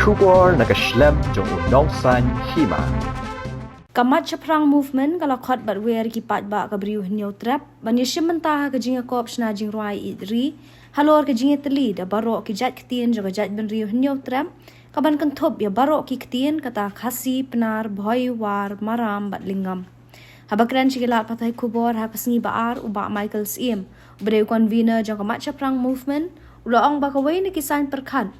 Shubor nakaslem jong unongsan hima. Kamat Chaprang movement kala khot bat wer ki pat ba ka briu hnyo trap ban yeshim mentah ka jinga kop shna jing roi idri halor ka jinga tli da baro ki jat ktien jaga jat ben riu hnyo trap ka ban kan thop ya baro ki ktien kata khasi penar bhoi war maram bat lingam habakran chigala patai kubor ha pasngi baar u ba Michael Siem breu convener jang Kamat Chaprang movement ulang ba ka wei ni kisan perkhan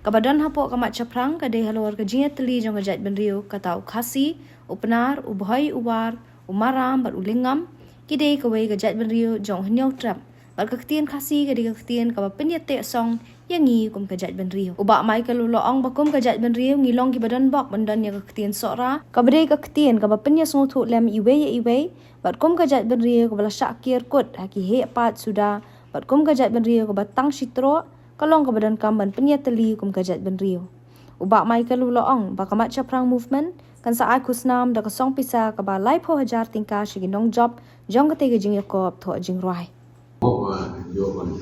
kabadan hapo Kamat Chaprang ka de halor ka jinga tli jang jat ben riu kata khasi upnar ubhai uwar umaram bat ulingam kide kawai gajat benrio jong hnyau trap bat kaktien khasi kade kaktien ka penyate song yangi kum gajat benrio uba Michael uloong bakum gajat benrio ngilong ki badan bak bandan ya kaktien sora kabre kaktien ka penya song thu lem iwe bat kum gajat benrio ka bala syakir kot haki he pat sudah bat kum gajat benrio ka batang sitro kalong ka badan kam ban penyateli kum gajat benrio uba Michael uloong ba Kamat Chaprang movement kan saat kusnam da kasong pisa ka ba lai pho hajar tingka shigi nong job jong ka tege jing yakop tho jing roi yo man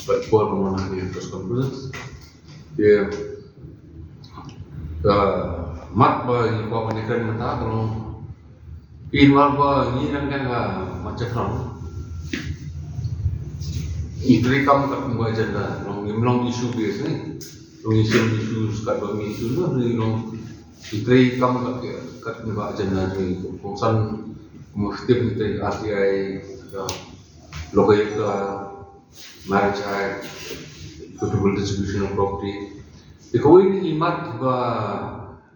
but for mana ni press conference dia mat ba ni ko ni kan mata kalau inwal ba ni kan macam ram itri kam ka ba janda long imlong issue biasa ni long issue ka ba issue no ni long itri kam kat ba janda ni kongsan mesti itri RTI local marriage act suitable distribution of property ikoi ni imat ba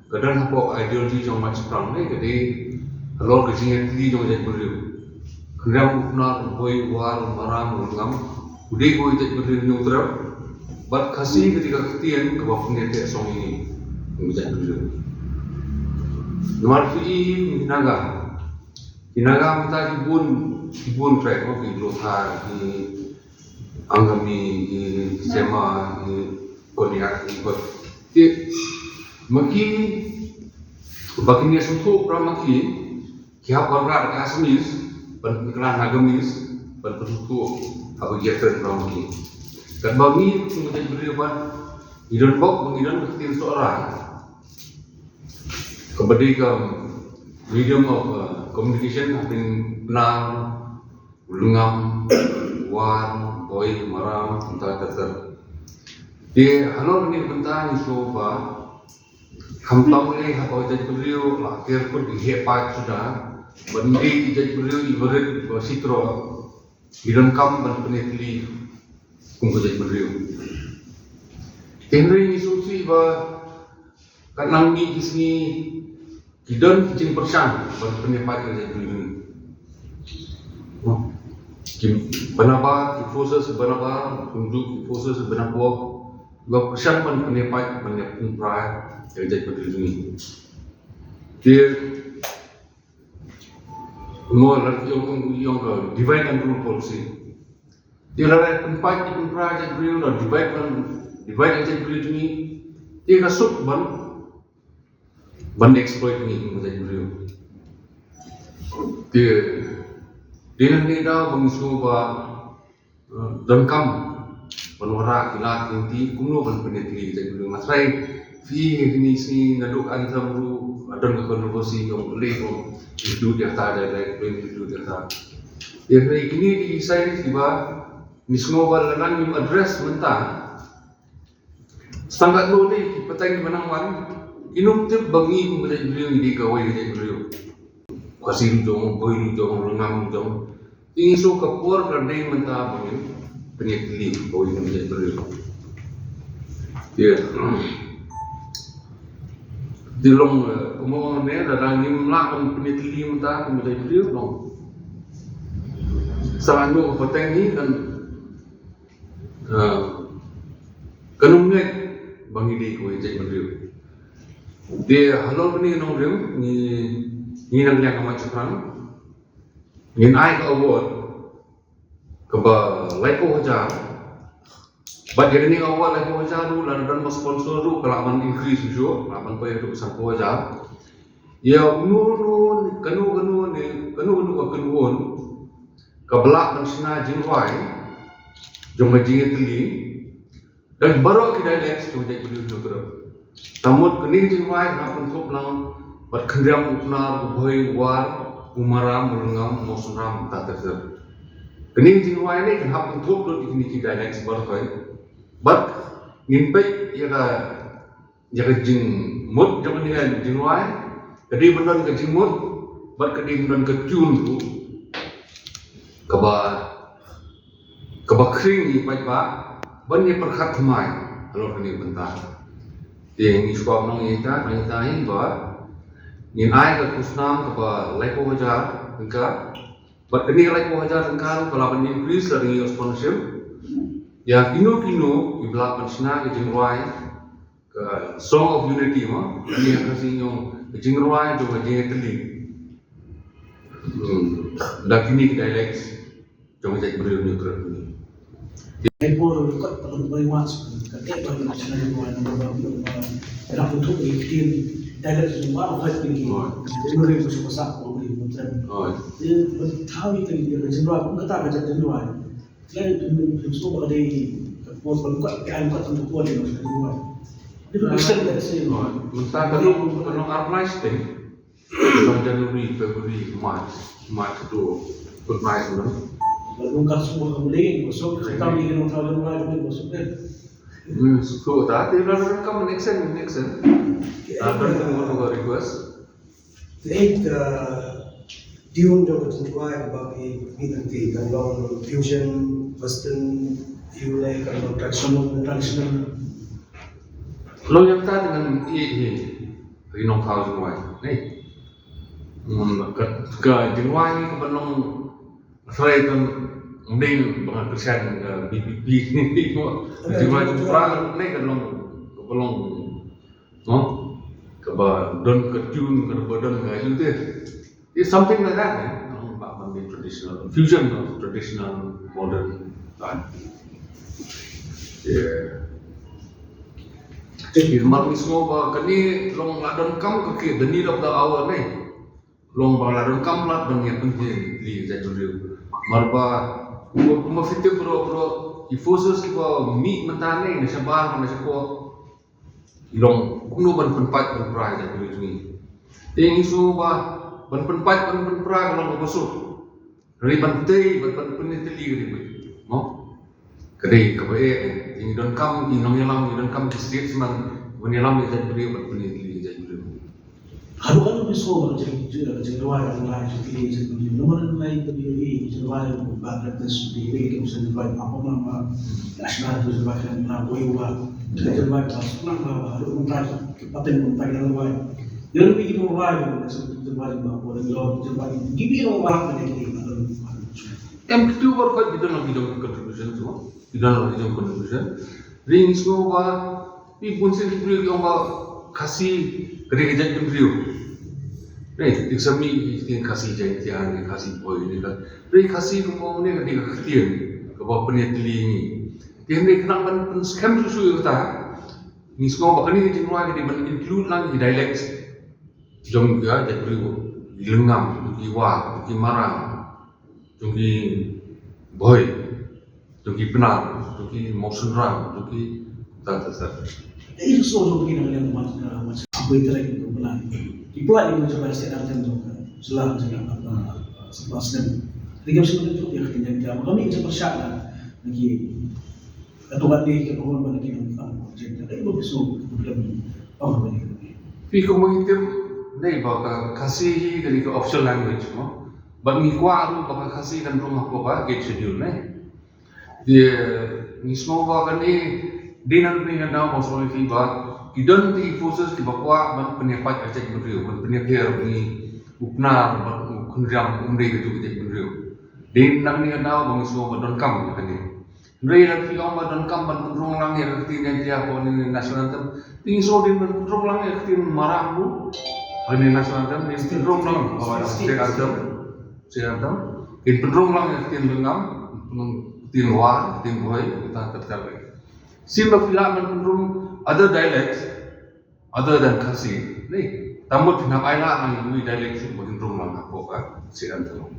kadang hapo ideology jong Kamat Chaprang ni jadi kalau kejingan tili jong jadi beriu kendang upnar boy war maram ngam udai boy jadi beriu nyutrap bat kasih ketika ketian ke bawah pengetek song ini jadi beriu nomor fi hinaga minta kibun track ko ki lotha ki anggami sema koniak ko ti maki bakinya suntu pramaki kya parra kasmis ban iklan agamis ban suntu abu jeter pramaki kan bagi menjadi beriban idon bok mengidan ketin seorang kemudian medium of communication have been benar ulungam war boy maram entah terter di halor ni bentang isu ba kampang ni apa jadi beliau akhir pun dihepat sudah bendi jadi beliau ibarat sitro hidup kam dan penetli kungku jadi beliau Henry isu si ba kanang ni kisni Kidon kicing persan berpendapat kerja ini. Pendapat forces sebenarnya untuk forces sebenarnya dua persan berpendapat kerja ini. Dia mau yang divide and rule policy. Dia ada tempat di kerja beliau dan divide kerja beliau ini. Dia kasut ban exploit ni menjadi beliau. Dia ni dah mengisu ba dengkam penwara kilat inti kuno ban penetli jadi beliau masrai fi ini si naduk antam ru adon ke kontroversi yang boleh itu dia tak ada itu dia tak. Dia ini di saya tiba ni semua balangan yang address mentah standard lo ni petang menang wan inum tip bangi menjadi beliau di kawai jadi beliau kasih jong boy jong rengang jong ini so kapur kerana mentah bangi penyekli kawai menjadi beliau dia di long umum ni ada ngim lakan penyekli mentah menjadi beliau long selalu petang ni kan kanumnya bangi di kawai jadi beliau dia halal ni nong rim ni nang yang Kamat Chaprang ngin ai ka award ke ba laipo hajar ba jadi ni award laipo hajar ru lan dan sponsor ru kelaman increase jo laman pa ru sampo hajar ya nun kanu ka belak dan sina jingwai jong majing teli dan baru kita lihat sudah jadi dulu Tamut kening jingwai na untuk lang bat kendam upnar boy war umaram mulungam mosunram ta terser. Kening jingwai ni kan hap untuk lo ikni ki dialect berkhoi. Bat ngimpe ya ka jing mut jaman ni jingwai. Kadi benon ke jing mut bat kadi benon ke tune tu. Kaba kring ni pai ba ban ye perkhat thmai alo kening bentar. Yang iswam nong ita ini bahwa nin ai ke kusnam ke lepo wajar engka bat kini lepo wajar engka kalau ban increase dari sponsorship ya kino ibla pensna ke jingruai ke song of unity ma ini kasih nyong ke jingruai do je teli dah kini dialect jong je beri neutral ni Epor kat berbagai macam ketika bagi nasional yang berbagai dalam bentuk iklim dalam semua orang tinggi menurut besar orang menteri dia tahu itu dia jenderal pun kata kerja jenderal selain itu semua ada pos berkuat kan kuat untuk kuat di nasional itu bisa dari sini mesti kalau organize thing kalau Januari Februari March itu good night Lalu semua kemudian masuk kami ingin tahu dan mulai masuk kan. So that they will come next. After the request. The tune yang berjumpa bagi ni nanti kalau fusion western view ni kalau traditional. Lo yang tadi dengan rinong kau jengwai, ni. Ke jengwai ni kebenong saya kan mending dengan persen BPP ni jumlah jumlah ni kan belum don ketun don itu it's something like that traditional fusion of traditional modern art Irman semua bah kini long ladon kam ke the need of the hour ni long bah ladon kam lah banyak penting di jatuh marba uma fitte pro i forces ki ba mi mentane na sabar na ko long kuno ban penpat ban prai da ni ting isu ba ban penpat ban prai long masuk ri ban tei ban peniteli ri no kadai ka ba in don kam in nong yalang don kam district man ban yalang ni jadi ban peniteli jadi Harukan besok jenderal yang lain seperti ini, nomor lain terbiaya jenderal yang berbagai seperti ini, jenderal apa nama nasional itu jenderal yang Prabowo, jenderal nasional baru mengajar paten mengajar yang lain. Yang lebih kita mengawal seperti jenderal Prabowo dan jenderal gibi orang menjadi yang kedua berkat kita nak bidang contribution semua, bidang contribution. Ring semua ini pun sendiri yang kasih kerja pemberiu. Right, examine ini kasih jangan kasih boy ini kan. Right, kasih kau ni ketika ketian, kau penetli ini. Dia ni kenapa pun scam susu kita. Ni semua bahkan ini jenua kita include lagi dialect. Jom juga jadi beriu, lengam, jiwa, marang, jadi boy, jadi benar, jadi motion ram, jadi tak. Itu semua mungkin yang macam apa itu lagi untuk benar. Itulah yang mencoba saya datang juga selalu apa sebelah sedang. Tiga sebelum itu dia ketinggalan. Kami bisa bersyarat lagi. Ketua di ketua bagi kita. Jadi itu besok kemudian bagi. Tapi komunitas ni bahawa kasih dari ke official language mo. Bagi kuat bahawa kasih dan rumah bahawa get schedule ni. Dia ni semua bahawa ni dinan punya nama masalah fiba. Idon ti forces ki bakwa ban penyapat ajak beriu ban penyapir ni upnar ban kunjam umre gitu ajak beriu din nak ni ada bang semua ban kam kan ni rei nak fi om ban kam ban rong lang ya ti dan dia ko ni nasional tem ting so din ban rong lang ya ti marang bu ni nasional tem ni ti rong lang bawa sekarang in rong lang ya ti lengam ti luar ti boy kita tercapai simba filamen rong other dialects other than Khasi, ni tamu tidak ayah ang ini dialect semua di rumah aku kan sian tu.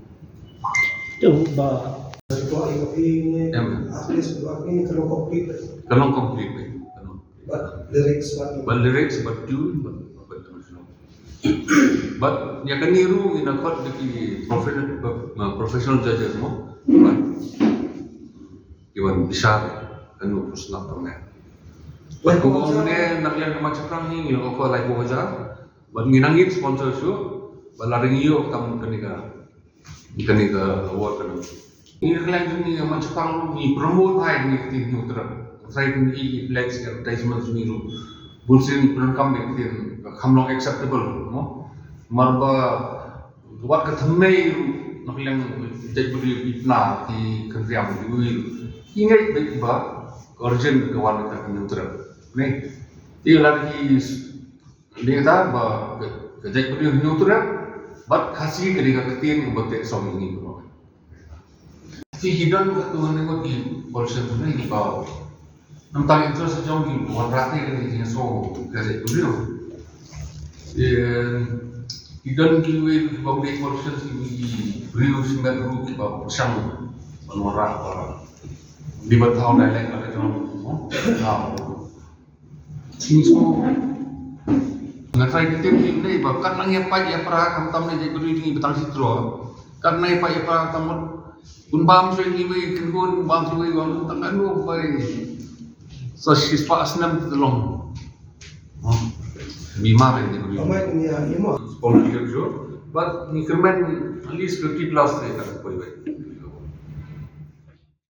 Itu bah. Ketua ini, artis ini kalau komplit. Kalau komplit, But lyrics, what? But lyrics, but tune, but international. But yang kan niru in a court di professional judges mo, but iwan bisa kan terus nak pernah. But kung ne naklian ka macam ni, yung ako like ko aja, but nginangin sponsor show, balaring iyo kam kaniga award kan. Ini naklian ni macam ni promote hai ni tim nutra. Saya pun flex advertisement ni lu, bulsin pun kami tin, kamlong acceptable, mo, marba, buat ketemu nak yang jadi beri ipna di kerja di luar, ingat baik ba, urgent kawan kita penyutra, ni, dia lagi dia dah ba, jadi beri penyutra, but kasih kerja ketin buat eksom ini, si hidden tu ni di bulsin tu ni ba. Nampak itu sejauh ini bukan berarti ini so kerja beliau. Ikan kiwi bagi korupsi ini beliau sempat rugi bahawa sang menolak di bertahun lain ada orang. Ini semua ngasai kita ini bahkan nangya pagi apa kamu tahu ni jadi ini betang sitro. Karena pagi apa kamu pun bam suai kiwi kan bam suai orang tangan lu baik. So she's pas 6 long. Bima ni dia. Amai ni ya, imo. Sponsor show, but ni kerman at least 50 plus ni kan boleh.